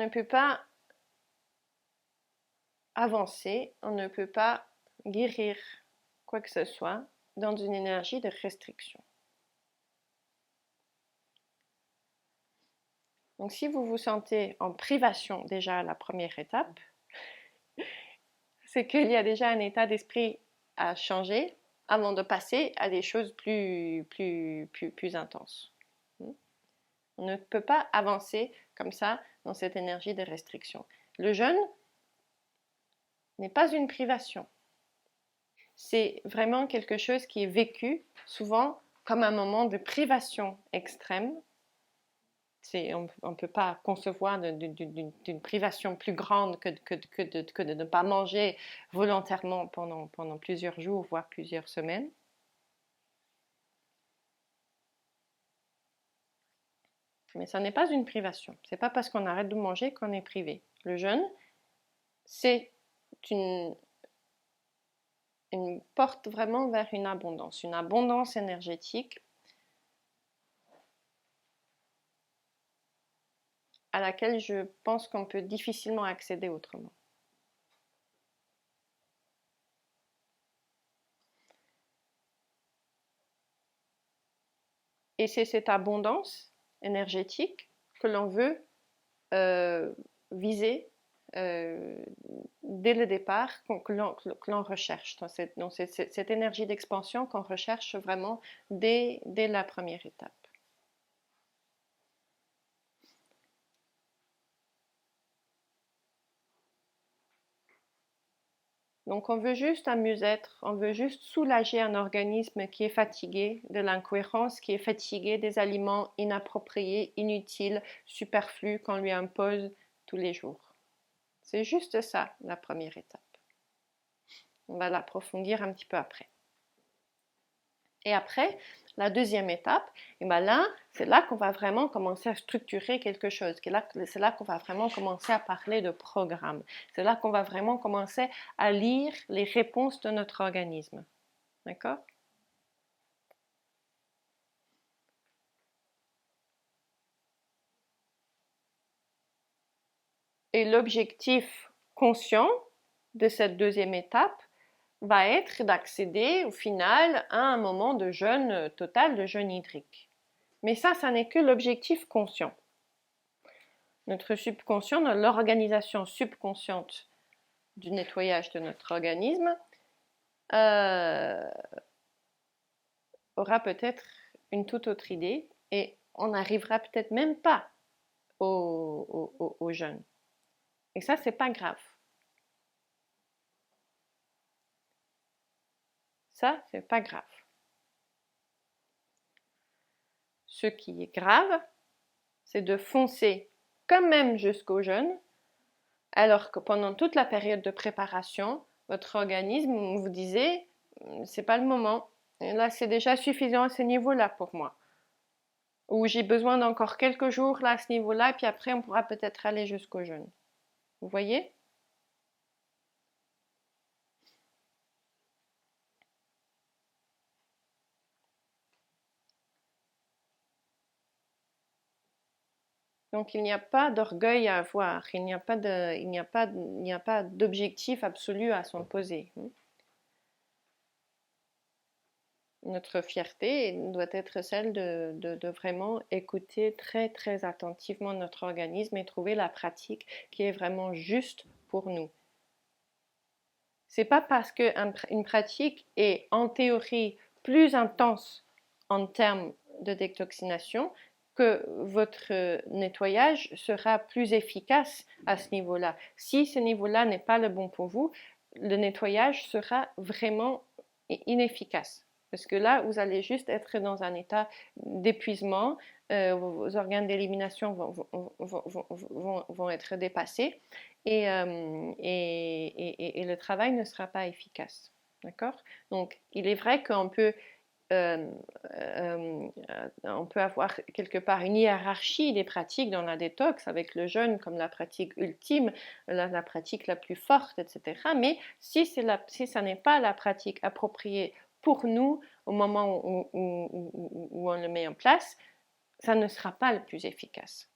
ne peut pas avancer, on ne peut pas guérir quoi que ce soit dans une énergie de restriction. Donc si vous vous sentez en privation déjà à la première étape, c'est qu'il y a déjà un état d'esprit à changer avant de passer à des choses plus intenses. On ne peut pas avancer comme ça dans cette énergie de restriction. Le jeûne n'est pas une privation. C'est vraiment quelque chose qui est vécu souvent comme un moment de privation extrême. On ne peut pas concevoir d'une privation plus grande que de ne pas manger volontairement pendant plusieurs jours, voire plusieurs semaines. Mais ça n'est pas une privation. Ce n'est pas parce qu'on arrête de manger qu'on est privé. Le jeûne, c'est une porte vraiment vers une abondance énergétique à laquelle je pense qu'on peut difficilement accéder autrement. Et c'est cette abondance énergétique que l'on veut viser dès le départ, que l'on recherche, dans cette énergie d'expansion qu'on recherche vraiment dès la première étape. Donc on veut juste un mieux-être, on veut juste soulager un organisme qui est fatigué de l'incohérence, qui est fatigué des aliments inappropriés, inutiles, superflus qu'on lui impose tous les jours. C'est juste ça, la première étape. On va l'approfondir un petit peu après. Et après, la deuxième étape, et ben là, c'est là qu'on va vraiment commencer à structurer quelque chose. C'est là qu'on va vraiment commencer à parler de programme. C'est là qu'on va vraiment commencer à lire les réponses de notre organisme. D'accord ? Et l'objectif conscient de cette deuxième étape va être d'accéder au final à un moment de jeûne total, de jeûne hydrique. Mais ça n'est que l'objectif conscient. Notre subconscient, l'organisation subconsciente du nettoyage de notre organisme, aura peut-être une toute autre idée et on n'arrivera peut-être même pas au jeûne. Et ça, c'est pas grave. Ça, c'est pas grave. Ce qui est grave, c'est de foncer quand même jusqu'au jeûne, alors que pendant toute la période de préparation, votre organisme vous disait c'est pas le moment. Et là, c'est déjà suffisant à ce niveau-là pour moi. Ou j'ai besoin d'encore quelques jours là à ce niveau-là, et puis après on pourra peut-être aller jusqu'au jeûne. Vous voyez ? Donc il n'y a pas d'orgueil à avoir, il n'y a pas d'objectif absolu à s'en poser. Notre fierté doit être celle de vraiment écouter très très attentivement notre organisme et trouver la pratique qui est vraiment juste pour nous. C'est pas parce qu'une pratique est en théorie plus intense en termes de détoxination que votre nettoyage sera plus efficace à ce niveau-là. Si ce niveau-là n'est pas le bon pour vous, le nettoyage sera vraiment inefficace. Parce que là, vous allez juste être dans un état d'épuisement, vos organes d'élimination vont être dépassés et le travail ne sera pas efficace. D'accord ? Donc, il est vrai qu'on peut on peut avoir quelque part une hiérarchie des pratiques dans la détox avec le jeûne comme la pratique ultime, la pratique la plus forte, etc. Mais si ça n'est pas la pratique appropriée pour nous au moment où on le met en place, ça ne sera pas le plus efficace.